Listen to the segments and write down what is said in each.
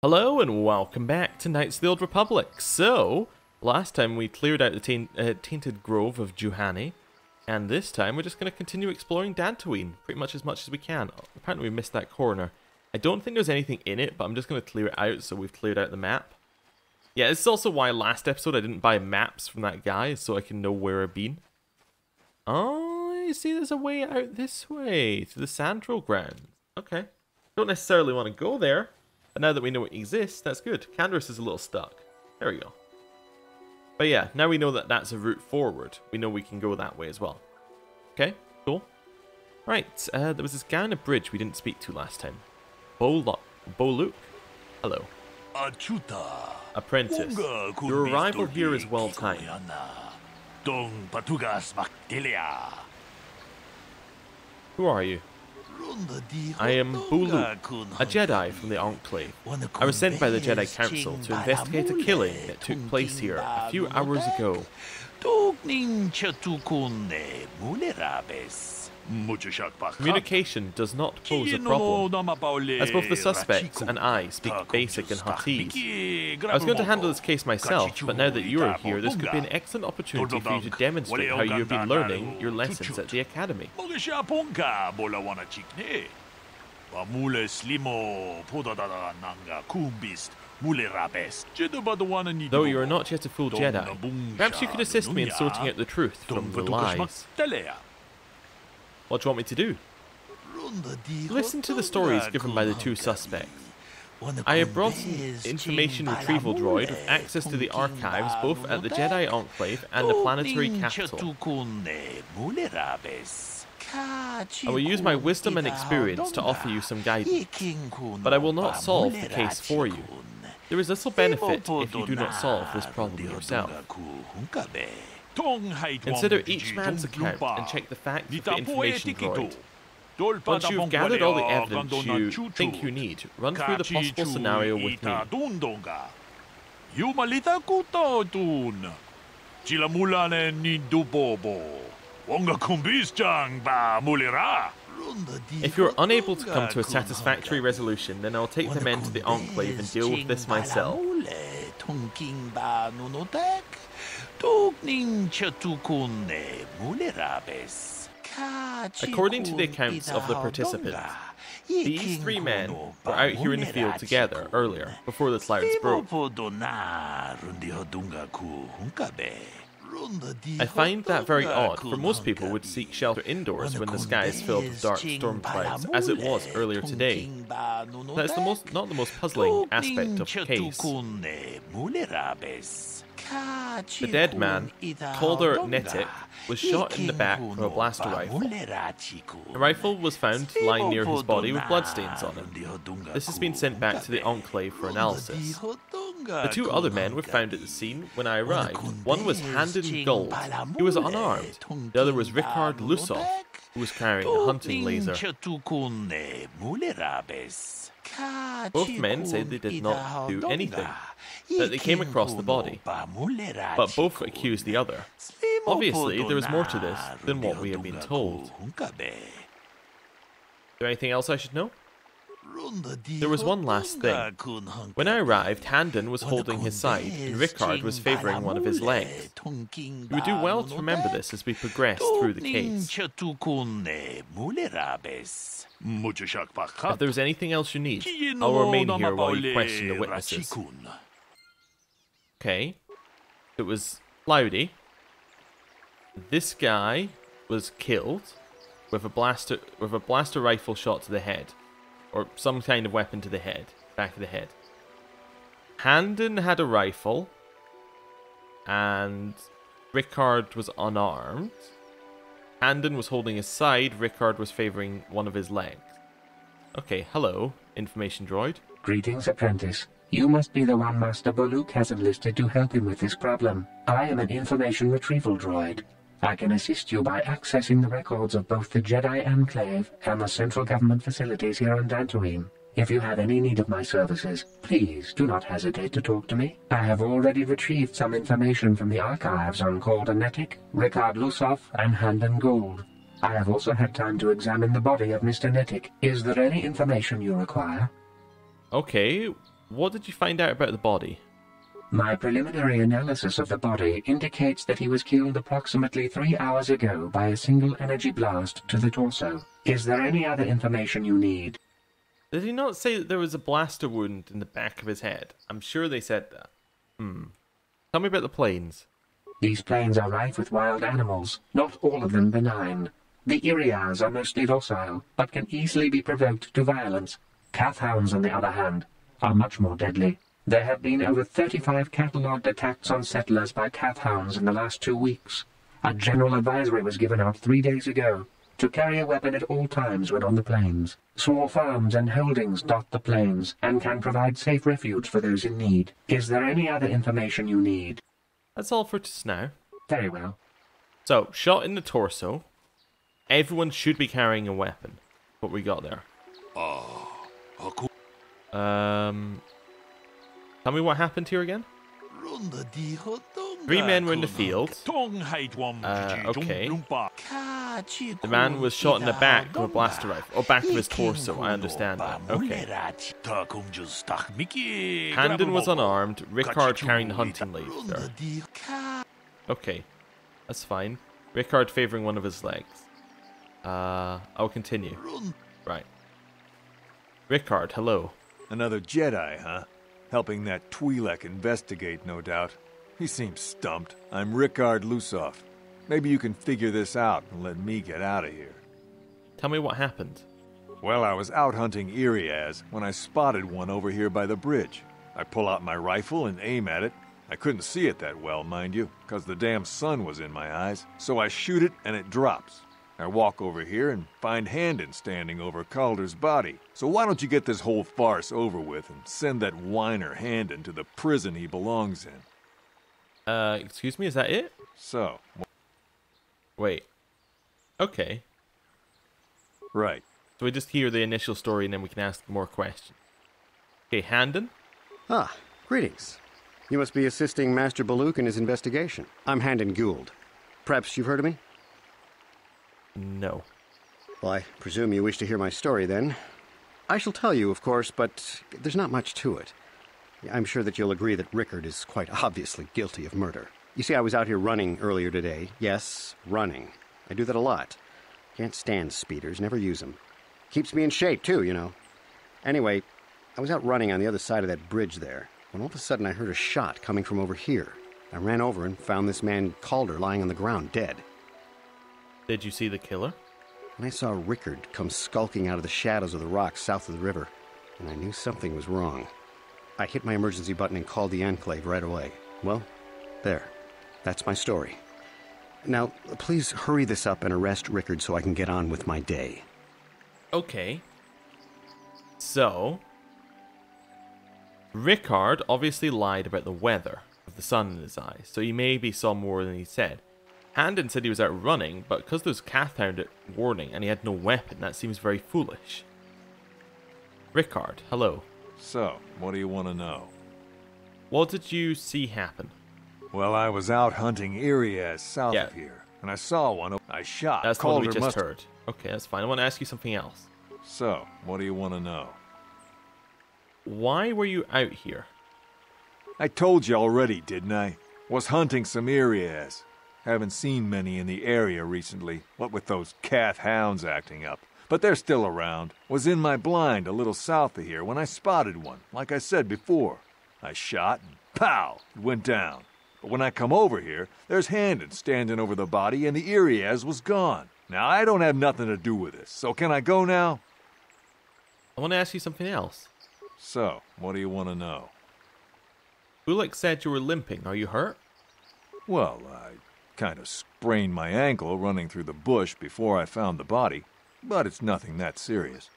Hello and welcome back to Knights of the Old Republic. So, last time we cleared out the Tainted Grove of Juhani, and this time we're just going to continue exploring Dantooine pretty much as we can. Apparently we missed that corner. I don't think there's anything in it, but I'm just going to clear it out so we've cleared out the map. Yeah, this is also why last episode I didn't buy maps from that guy, so I can know where I've been. Oh, I see there's a way out this way, to the Sandro ground. Okay. Don't necessarily want to go there. But now that we know it exists, that's good. Candaris is a little stuck. There we go. But yeah, now we know that that's a route forward. We know we can go that way as well. Okay, cool. Right, there was this guy on a bridge we didn't speak to last time. Boluk? Hello. Apprentice. Your arrival here is well timed. Who are you? I am Boluk, a Jedi from the Enclave. I was sent by the Jedi Council to investigate a killing that took place here a few hours ago. Communication does not pose a problem, as both the suspects and I speak basic and Huttese. I was going to handle this case myself, but now that you are here, this could be an excellent opportunity for you to demonstrate how you have been learning your lessons at the Academy. Though you are not yet a full Jedi, perhaps you could assist me in sorting out the truth from the lies. What do you want me to do? Listen to the stories given by the two suspects. I have brought an information retrieval droid with access to the archives both at the Jedi Enclave and the planetary capital. I will use my wisdom and experience to offer you some guidance, but I will not solve the case for you. There is little benefit if you do not solve this problem yourself. Consider each man's account and check the facts of the information droid. Once you've gathered all the evidence you think you need, run through the possible scenario with me. If you're unable to come to a satisfactory resolution, then I'll take the men to the Enclave and deal with this myself. According to the accounts of the participants, these three men were out here in the field together earlier, before the clouds broke. I find that very odd, for most people would seek shelter indoors when the sky is filled with dark storm clouds, as it was earlier today. That is not the most puzzling aspect of the case. The dead man, Calder Netic, was shot in the back from a blaster rifle. The rifle was found lying near his body with bloodstains on it. This has been sent back to the Enclave for analysis. The two other men were found at the scene when I arrived. One was Handon Gold, he was unarmed. The other was Ricard Lusov, who was carrying a hunting laser. Both men said they did not do anything, that they came across the body, but both accused the other. Obviously, there is more to this than what we have been told. Is there anything else I should know? There was one last thing. When I arrived, Handon was holding his side, and Ricard was favouring one of his legs. You would do well to remember this as we progress through the case. If there is anything else you need, I'll remain here while you question the witnesses. Okay. It was cloudy. This guy was killed with a blaster rifle shot to the head. Or some kind of weapon to the head. Back of the head. Handon had a rifle. And Ricard was unarmed. Handon was holding his side. Ricard was favouring one of his legs. Okay, hello, information droid. Greetings, apprentice. You must be the one Master Boluk has enlisted to help him with this problem. I am an information retrieval droid. I can assist you by accessing the records of both the Jedi Enclave and the central government facilities here on Dantooine. If you have any need of my services, please do not hesitate to talk to me. I have already retrieved some information from the archives on Calder Netic, Ricard Lusov, and Handon Gold. I have also had time to examine the body of Mr. Netic. Is there any information you require? Okay, What did you find out about the body? My preliminary analysis of the body indicates that he was killed approximately 3 hours ago by a single energy blast to the torso. Is there any other information you need? Did he not say that there was a blaster wound in the back of his head? I'm sure they said that. Tell me about the planes. These plains are rife with wild animals, not all of them benign. The Irias are mostly docile, but can easily be provoked to violence. Cathounds, on the other hand, are much more deadly. There have been over 35 catalogued attacks on settlers by cathounds in the last 2 weeks. A general advisory was given out 3 days ago to carry a weapon at all times when on the plains. Small farms and holdings dot the plains and can provide safe refuge for those in need. Is there any other information you need? That's all for just now. Very well. So, shot in the torso. Everyone should be carrying a weapon. What we got there? Cool. Tell me what happened here again? 3 men were in the field. Okay. The man was shot in the back with a blaster rifle. Or back of his torso, I understand that. Okay. Handon was unarmed. Rickard carrying the hunting leaves there. Okay. That's fine. Rickard favoring one of his legs. I'll continue. Right. Rickard, hello. Another Jedi, huh? Helping that Twi'lek investigate, no doubt. He seems stumped. I'm Rickard Lusoff. Maybe you can figure this out and let me get out of here. Tell me what happened. Well, I was out hunting Irias when I spotted one over here by the bridge. I pull out my rifle and aim at it. I couldn't see it that well, mind you, because the damn sun was in my eyes. So I shoot it and it drops. I walk over here and find Handon standing over Calder's body. So why don't you get this whole farce over with and send that whiner Handon to the prison he belongs in? Excuse me, is that it? So. Wait. Okay. Right. So we just hear the initial story and then we can ask more questions. Okay, Handon? Ah, greetings. You must be assisting Master Baluk in his investigation. I'm Handon Gould. Perhaps you've heard of me? No. Well, I presume you wish to hear my story, then. I shall tell you, of course, but there's not much to it. I'm sure that you'll agree that Rickard is quite obviously guilty of murder. You see, I was out here running earlier today. Yes, running. I do that a lot. Can't stand speeders, never use them. Keeps me in shape, too, you know. Anyway, I was out running on the other side of that bridge there, when all of a sudden I heard a shot coming from over here. I ran over and found this man Calder lying on the ground, dead. Did you see the killer? And I saw Rickard come skulking out of the shadows of the rocks south of the river, and I knew something was wrong. I hit my emergency button and called the Enclave right away. Well, there. That's my story. Now, please hurry this up and arrest Rickard so I can get on with my day. Okay. So, Rickard obviously lied about the weather of the sun in his eyes, so he maybe saw more than he said. Handon said he was out running, but because there's Cathound at warning and he had no weapon, that seems very foolish. Rickard, hello. So, what do you want to know? What did you see happen? Well, I was out hunting Irias south of here, and I saw one. I shot. That's the one we just heard. Okay, that's fine. I want to ask you something else. So, what do you want to know? Why were you out here? I told you already, didn't I? Was hunting some Irias. Haven't seen many in the area recently, what with those Cath hounds acting up. But they're still around. Was in my blind a little south of here when I spotted one, like I said before. I shot and pow, it went down. But when I come over here, there's Handon standing over the body and the Irias was gone. Now, I don't have nothing to do with this, so can I go now? I want to ask you something else. So, what do you want to know? Bullock said you were limping. Are you hurt? Well, I kind of sprained my ankle running through the bush before I found the body, but it's nothing that serious.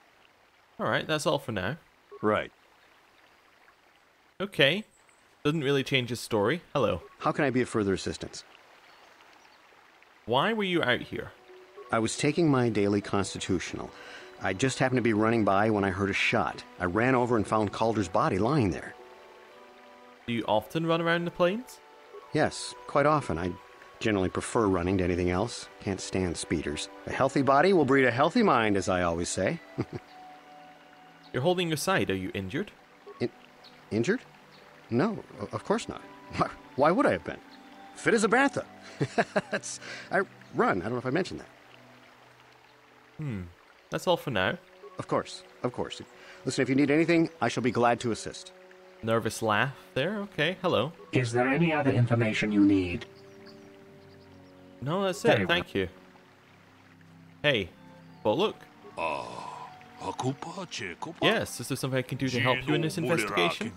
Alright, that's all for now. Right. Okay. Doesn't really change his story. Hello. How can I be of further assistance? Why were you out here? I was taking my daily constitutional. I just happened to be running by when I heard a shot. I ran over and found Calder's body lying there. Do you often run around the plains? Yes, quite often. I generally prefer running to anything else. Can't stand speeders. A healthy body will breed a healthy mind, as I always say. You're holding your side. Are you injured? Injured? No, of course not. Why would I have been? Fit as a bantha. I run. I don't know if I mentioned that. That's all for now. Of course. Listen, if you need anything, I shall be glad to assist. Nervous laugh there. Okay, hello. Is there any other information you need? No, that's it. Thank you. Hey, well, look. Yes, is there something I can do to help you in this investigation?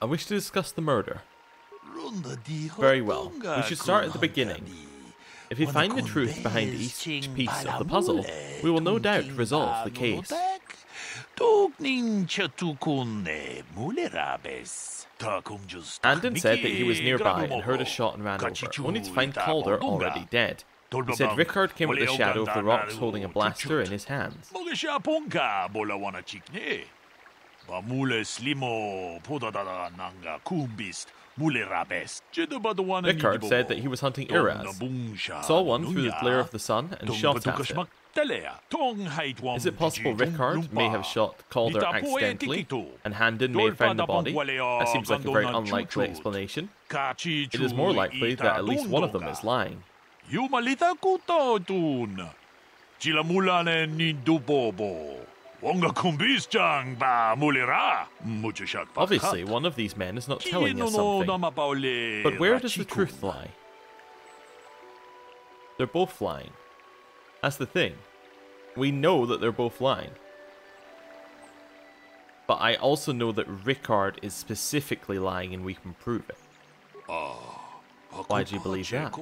I wish to discuss the murder. Very well. We should start at the beginning. If we find the truth behind each piece of the puzzle, we will no doubt resolve the case. Andon said that he was nearby and heard a shot and ran over, only to find Calder already dead. He said Rickard came with the shadow of the rocks holding a blaster in his hands. Rickard said that he was hunting Iraz, saw one through the glare of the sun and shot at it. Is it possible Rickard may have shot Calder accidentally and Handon may have found the body? That seems like a very unlikely explanation. It is more likely that at least one of them is lying. Obviously, one of these men is not telling us something. But where does the truth lie? They're both lying. That's the thing. We know that they're both lying. But I also know that Rickard is specifically lying and we can prove it. Why do you believe that?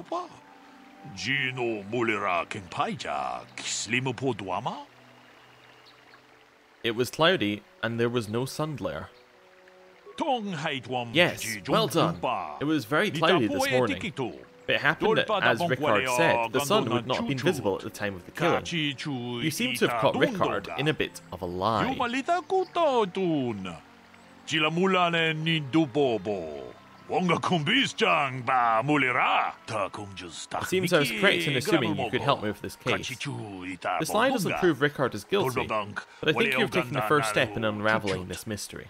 It was cloudy and there was no sun glare. Yes, well done. It was very cloudy this morning. But it happened that, as Rickard said, the sun would not have been visible at the time of the killing. You seem to have caught Rickard in a bit of a lie. It seems I was correct in assuming you could help me with this case. This lie doesn't prove Rickard is guilty, but I think you have taken the first step in unraveling this mystery.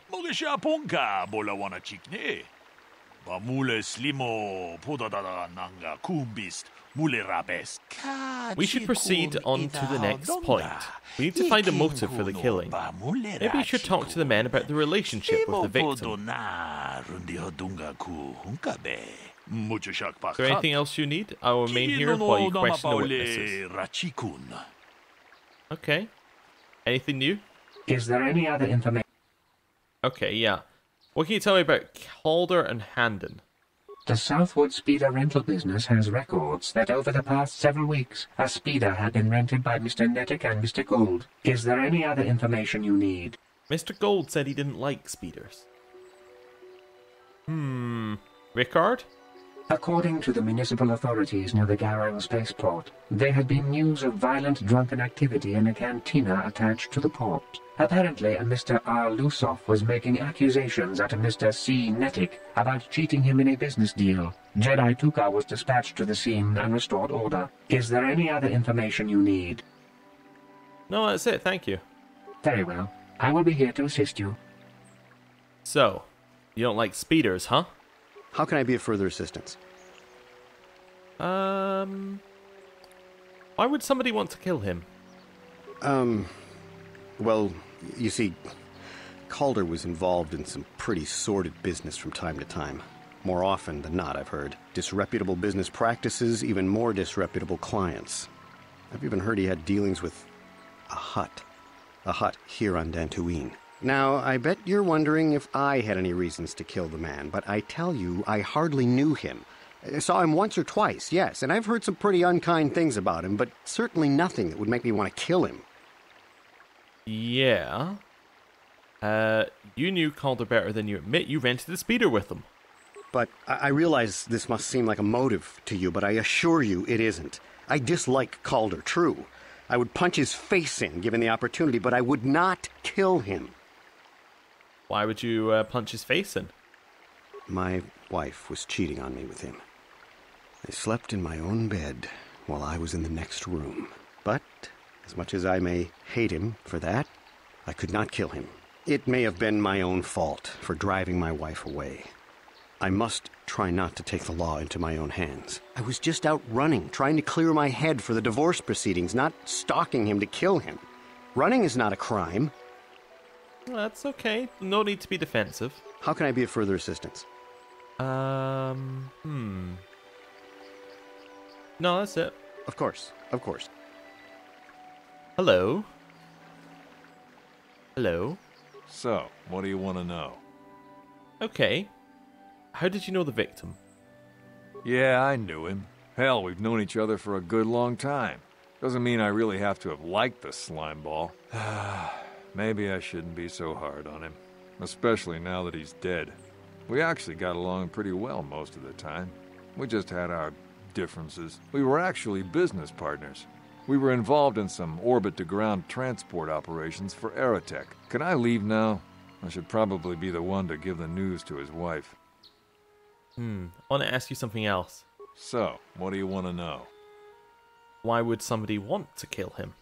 We should proceed on to the next point. We need to find a motive for the killing. Maybe you should talk to the men about the relationship with the victim. Is there anything else you need? I will remain here while you question the witnesses. Okay. Anything new? Is there any other information? Okay, yeah. What can you tell me about Calder and Handon? The Southwood Speeder rental business has records that over the past several weeks, a speeder had been rented by Mr. Nettic and Mr. Gold. Is there any other information you need? Mr. Gold said he didn't like speeders. Rickard? According to the municipal authorities near the Garrow spaceport, there had been news of violent drunken activity in a cantina attached to the port. Apparently, a Mr. R. Lusoff was making accusations at a Mr. C. Nettic about cheating him in a business deal. Jedi Tuka was dispatched to the scene and restored order. Is there any other information you need? No, that's it, thank you. Very well. I will be here to assist you. So, you don't like speeders, huh? How can I be of further assistance? Why would somebody want to kill him? Well, you see, Calder was involved in some pretty sordid business from time to time. More often than not, I've heard. Disreputable business practices, even more disreputable clients. I've even heard he had dealings with a hut. A hut here on Dantooine. Now, I bet you're wondering if I had any reasons to kill the man, but I tell you, I hardly knew him. I saw him once or twice, yes, and I've heard some pretty unkind things about him, but certainly nothing that would make me want to kill him. Yeah. You knew Calder better than you admit. You rented the speeder with him. But I realize this must seem like a motive to you, but I assure you it isn't. I dislike Calder, true. I would punch his face in, given the opportunity, but I would not kill him. Why would you punch his face in? My wife was cheating on me with him. I slept in my own bed while I was in the next room. But, as much as I may hate him for that, I could not kill him. It may have been my own fault for driving my wife away. I must try not to take the law into my own hands. I was just out running, trying to clear my head for the divorce proceedings, not stalking him to kill him. Running is not a crime. That's okay. No need to be defensive. How can I be of further assistance? No, that's it. Of course, of course. Hello? Hello? So, what do you want to know? Okay. How did you know the victim? Yeah, I knew him. Hell, we've known each other for a good long time. Doesn't mean I really have to have liked the slimeball. Maybe I shouldn't be so hard on him. Especially now that he's dead. We actually got along pretty well most of the time. We just had our differences. We were actually business partners. We were involved in some orbit-to-ground transport operations for Aerotech. Can I leave now? I should probably be the one to give the news to his wife. I want to ask you something else. So, what do you want to know? Why would somebody want to kill him?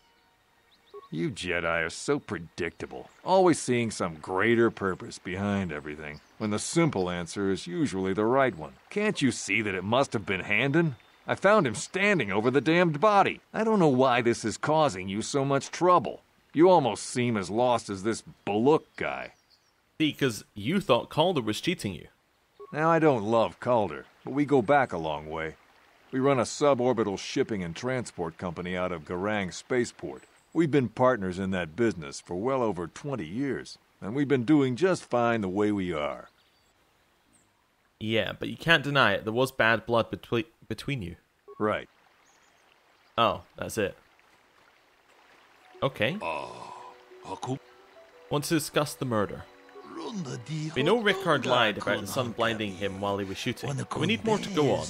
You Jedi are so predictable, always seeing some greater purpose behind everything, when the simple answer is usually the right one. Can't you see that it must have been Handon? I found him standing over the damned body. I don't know why this is causing you so much trouble. You almost seem as lost as this Bullock guy. See, because you thought Calder was cheating you. Now, I don't love Calder, but we go back a long way. We run a suborbital shipping and transport company out of Garang Spaceport. We've been partners in that business for well over 20 years, and we've been doing just fine the way we are. Yeah, but you can't deny it. There was bad blood between you. Right. Oh, that's it. Okay. Want to discuss the murder. We know Rickard lied about the sun blinding him while he was shooting, but we need more to go on.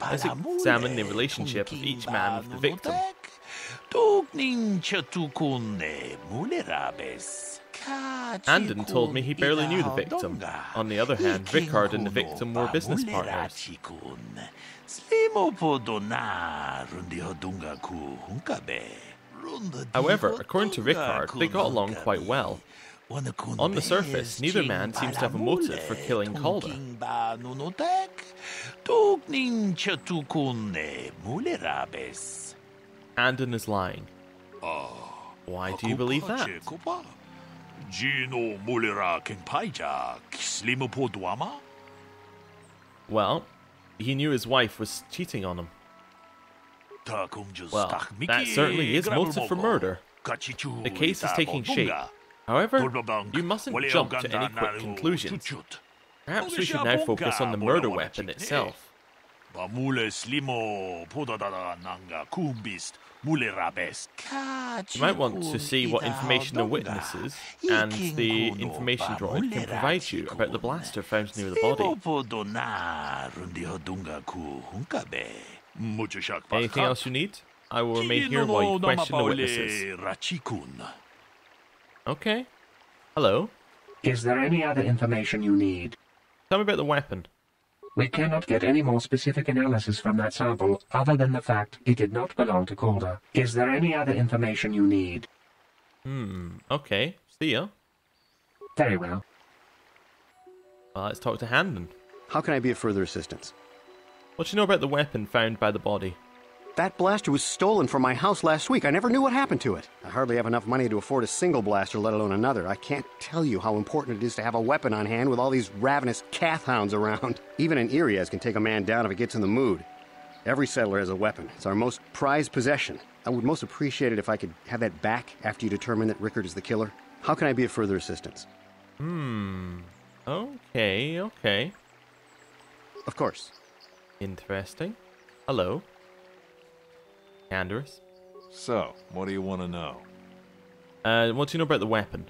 Let's examine the relationship of each man with the victim. Handon told me he barely knew the victim. On the other hand, Rickard and the victim were business partners. However, according to Rickard, they got along quite well. On the surface, neither man seems to have a motive for killing Calder. Handon is lying. Why do you believe that? Well, he knew his wife was cheating on him. Well, that certainly is motive for murder. The case is taking shape. However, you mustn't jump to any quick conclusions. Perhaps we should now focus on the murder weapon itself. You might want to see what information the witnesses and the information droid can provide you about the blaster found near the body. Anything else you need? I will remain here while you question the witnesses. Okay. Hello? Is there any other information you need? Tell me about the weapon. We cannot get any more specific analysis from that sample other than the fact it did not belong to Calder. Is there any other information you need? Okay. See ya. Very well. Well, let's talk to Handon. How can I be of further assistance? What do you know about the weapon found by the body? That blaster was stolen from my house last week. I never knew what happened to it. I hardly have enough money to afford a single blaster, let alone another. I can't tell you how important it is to have a weapon on hand with all these ravenous cath hounds around. Even an Irias can take a man down if it gets in the mood. Every settler has a weapon. It's our most prized possession. I would most appreciate it if I could have that back after you determine that Rickard is the killer. How can I be of further assistance? Okay. Of course. Interesting. Hello? Canderous? So, what do you want to know? What do you know about the weapon?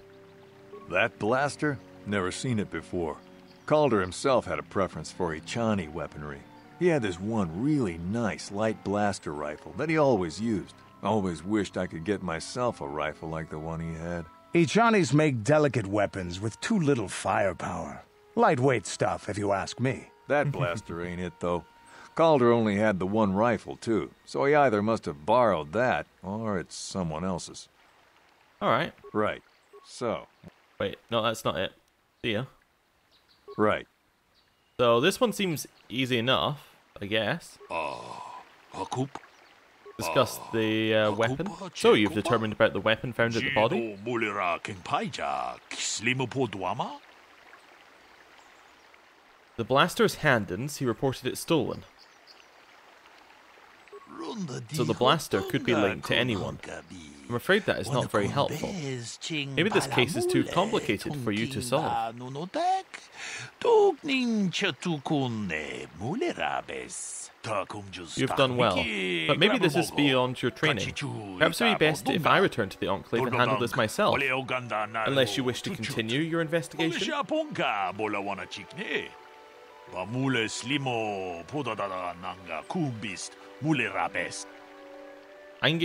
That blaster? Never seen it before. Calder himself had a preference for Ichani weaponry. He had this one really nice light blaster rifle that he always used. Always wished I could get myself a rifle like the one he had. Ichanis make delicate weapons with too little firepower. Lightweight stuff, if you ask me. That blaster ain't it, though. Calder only had the one rifle, too, so he either must have borrowed that, or it's someone else's. Alright. Right. So, Wait, no, that's not it. See ya. right. So this one seems easy enough, I guess. Discuss the weapon. So you've determined about the weapon found at the body? The blaster's handguns, he reported it stolen. So the blaster could be linked to anyone. I'm afraid that is not very helpful. Maybe this case is too complicated for you to solve. You've done well, but maybe this is beyond your training. Perhaps it would be best if I return to the Enclave and handle this myself, unless you wish to continue your investigation.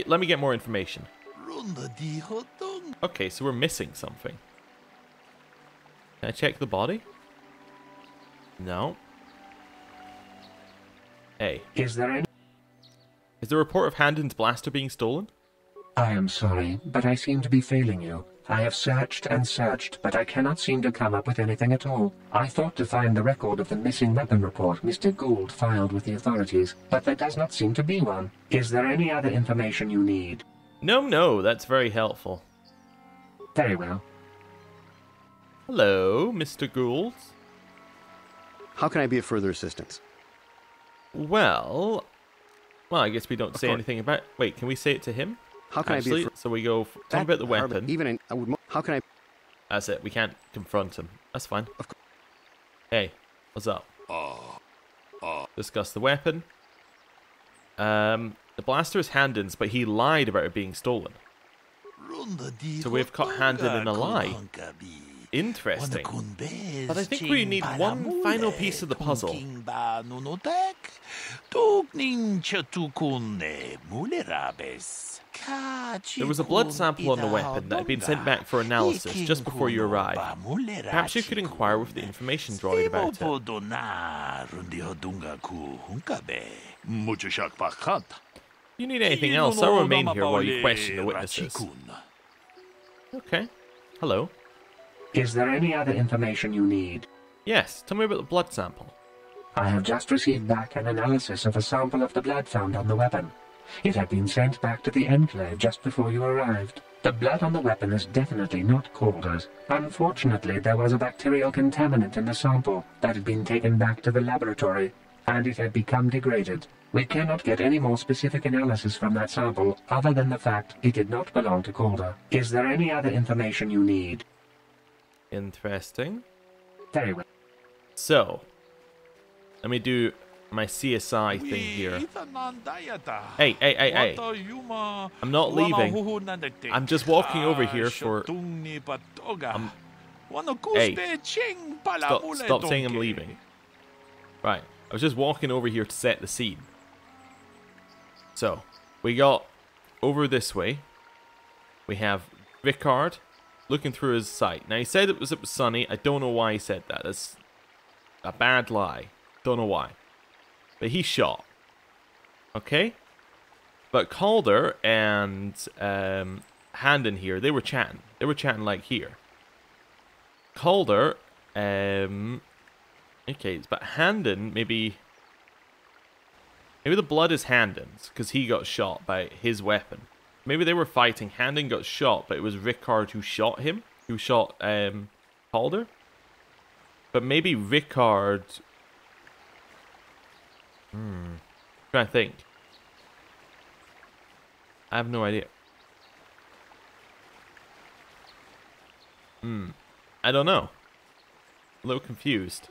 Let me get more information. Okay, so we're missing something. Can I check the body? No. Hey. Is there any... Is the report of Handon's blaster being stolen? I am sorry, but I seem to be failing you. I have searched and searched, but I cannot seem to come up with anything at all. I thought to find the record of the missing weapon report Mr. Gould filed with the authorities, but there does not seem to be one. Is there any other information you need? No, that's very helpful. Very well. Hello, Mr. Gould. How can I be of further assistance? Well, I guess we don't say anything about... Wait, can we say it to him? How can Actually, I be... so we go... Tell me about the weapon. How can I... That's it, we can't confront him. That's fine. Hey, what's up? Discuss the weapon. The blaster is Handon's, but he lied about it being stolen. So we've caught Handon in a lie. Interesting. But I think we need one final piece of the puzzle. There was a blood sample on the weapon that had been sent back for analysis just before you arrived. Perhaps you could inquire with the information droid about it. If you need anything else, I'll remain here while you question the witnesses. Okay. Hello. Is there any other information you need? Yes, tell me about the blood sample. I have just received back an analysis of a sample of the blood found on the weapon. It had been sent back to the Enclave just before you arrived. The blood on the weapon is definitely not Calder's. Unfortunately, there was a bacterial contaminant in the sample that had been taken back to the laboratory, and it had become degraded. We cannot get any more specific analysis from that sample other than the fact it did not belong to Calder. Is there any other information you need? Interesting. Very well. So, let me do my CSI thing here. Hey. I'm not leaving. I'm just walking over here for... Hey, stop saying I'm leaving. Right, I was just walking over here to set the scene. So, we got over this way. We have Rickard looking through his sight. Now, he said it was sunny. I don't know why he said that. That's a bad lie. Don't know why. But he shot. Okay? But Calder and Handon here, they were chatting. They were chatting like here. Calder, okay, but Handon, maybe the blood is Handon's, because he got shot by his weapon. Maybe they were fighting. Handon got shot, but it was Rickard who shot him, who shot Calder. But maybe Rickard... trying to think. I have no idea. I don't know. A little confused.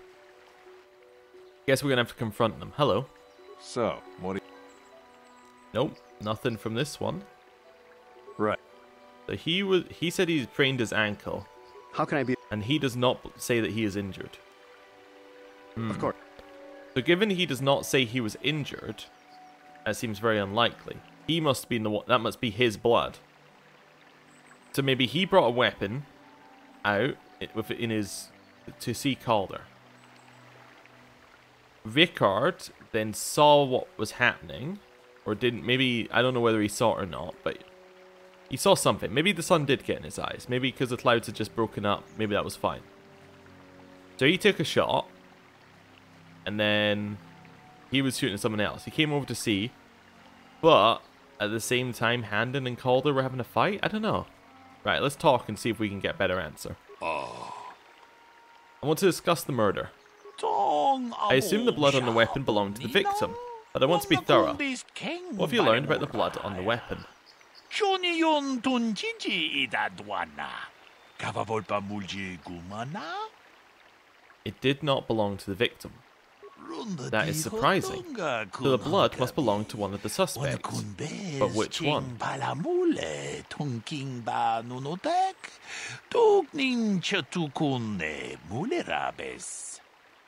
Guess we're gonna have to confront them. Hello. So, what do you... Nope, nothing from this one. Right. So he said he sprained his ankle. How can I be... And he does not say that he is injured. Of course. So given he does not say he was injured, that seems very unlikely. He must be in the one. That must be his blood. So maybe he brought a weapon out with it in his to see Calder. Rickard then saw what was happening, or didn't. Maybe I don't know whether he saw it or not, but He saw something. Maybe the sun did get in his eyes. Maybe because the clouds had just broken up. Maybe that was fine. So he took a shot. And then he was shooting at someone else. He came over to see. But at the same time, Handon and Calder were having a fight? I don't know. Right, let's talk and see if we can get a better answer. I want to discuss the murder. I assume the blood on the weapon belonged to the victim, but I want to be thorough. What have you learned about the blood on the weapon? It did not belong to the victim. That is surprising. So the blood must belong to one of the suspects. But which one?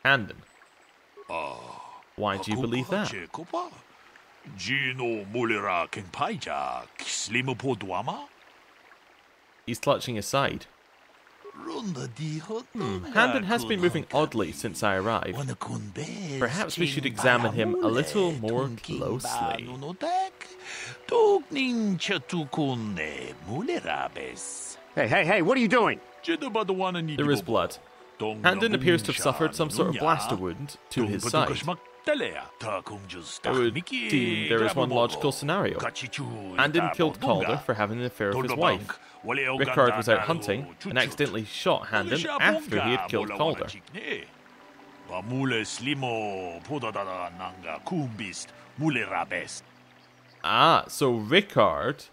Handon. Why do you believe that? He's clutching his side. Handon has been moving oddly since I arrived. Perhaps we should examine him a little more closely. Hey, what are you doing? There is blood. Handon appeers to have suffered some sort of blaster wound to his side. I would deem there is one logical scenario. Handon killed Calder for having an affair with his wife. Rickard was out hunting and accidentally shot Handon after he had killed Calder. Ah, so Rickard...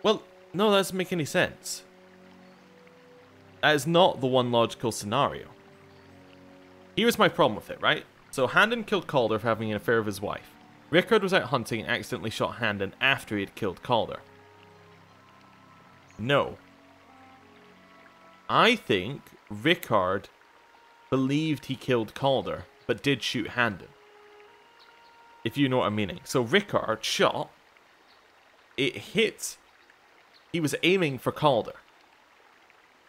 Well, no, that doesn't make any sense. That is not the one logical scenario. Here's my problem with it, right? So Handon killed Calder for having an affair with his wife. Rickard was out hunting and accidentally shot Handon after he had killed Calder. No. I think Rickard believed he killed Calder, but did shoot Handon. If you know what I'm meaning. So Rickard shot. It hit. He was aiming for Calder.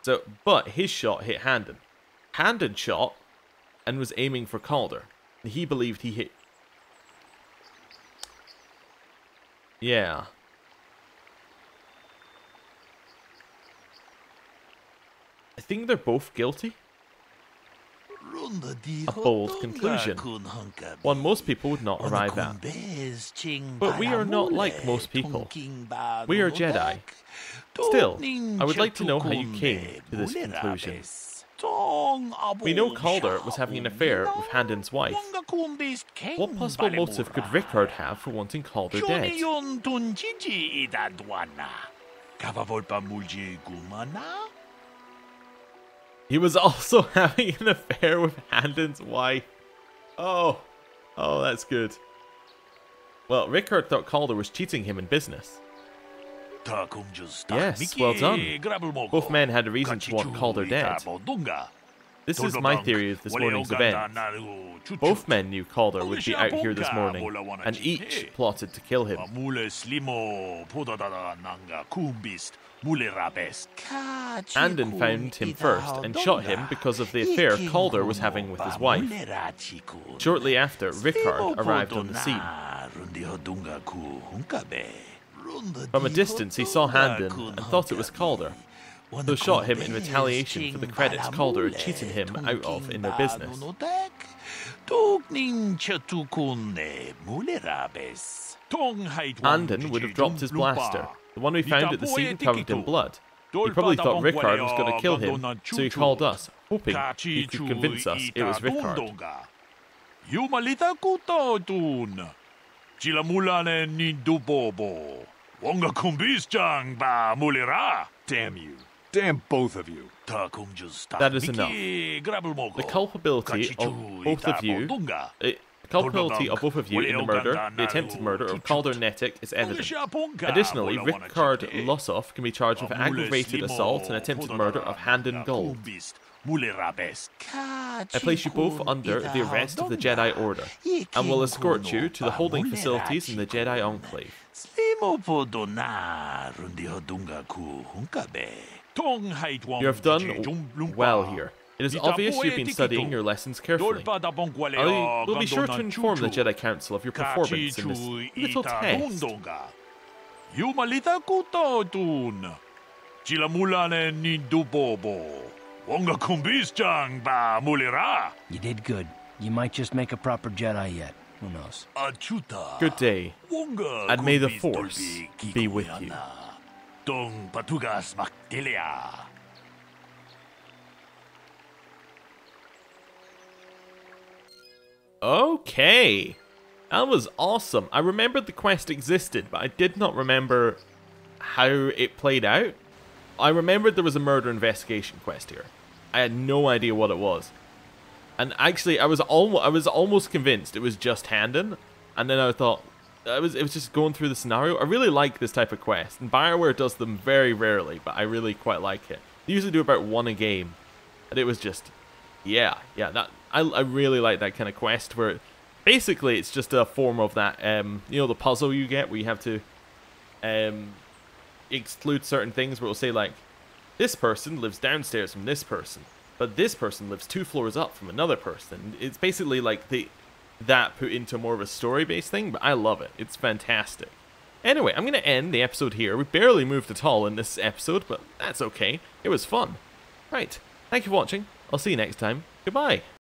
So, but his shot hit Handon. Handon shot and was aiming for Calder. He believed he hit. Yeah. I think they're both guilty. A bold conclusion. One most people would not arrive at. But we are not like most people. We are Jedi. Still, I would like to know how you came to this conclusion. We know Calder was having an affair with Handon's wife. What possible motive could Rickard have for wanting Calder dead? He was also having an affair with Handon's wife. Oh, that's good. Well, Rickard thought Calder was cheating him in business. Yes, well done. Both men had a reason to want Calder dead. This is my theory of this morning's event. Both men knew Calder would be out here this morning, and each plotted to kill him. Handon found him first and shot him because of the affair Calder was having with his wife. Shortly after, Rickard arrived on the scene. From a distance, he saw Handon and thought it was Calder, so shot him in retaliation for the credits Calder had cheated him out of in their business. Handon would have dropped his blaster, the one we found at the scene covered in blood. He probably thought Rickard was going to kill him, so he called us, hoping he could convince us it was Rickard. Damn you. Damn both of you. That is enough. The culpability of both of you... culpability of both of you in the murder, the attempted murder of Calder Netic is evident. Additionally, Rickard Lossoff can be charged with aggravated assault and attempted murder of Handon Gold. I place you both under the arrest of the Jedi Order, and will escort you to the holding facilities in the Jedi Enclave. You have done well here. It is obvious you've been studying your lessons carefully. I will be sure to inform the Jedi Council of your performance in this little test. You did good. You might just make a proper Jedi yet. Who knows? Good day, and may the Force be with you. Okay, that was awesome. I remembered the quest existed, but I did not remember how it played out. I remembered there was a murder investigation quest here. I had no idea what it was. And actually, I was almost convinced it was just Handon, and then I thought it was just going through the scenario. I really like this type of quest, and BioWare does them very rarely, but I really quite like it. They usually do about one a game, and it was just, yeah, that I really like that kind of quest where basically it's just a form of that, you know, the puzzle you get where you have to exclude certain things where it'll say like, this person lives downstairs from this person, but this person lives 2 floors up from another person. It's basically like that put into more of a story-based thing, but I love it. It's fantastic. Anyway, I'm going to end the episode here. We barely moved at all in this episode, but that's okay. It was fun. Right, thank you for watching. I'll see you next time. Goodbye.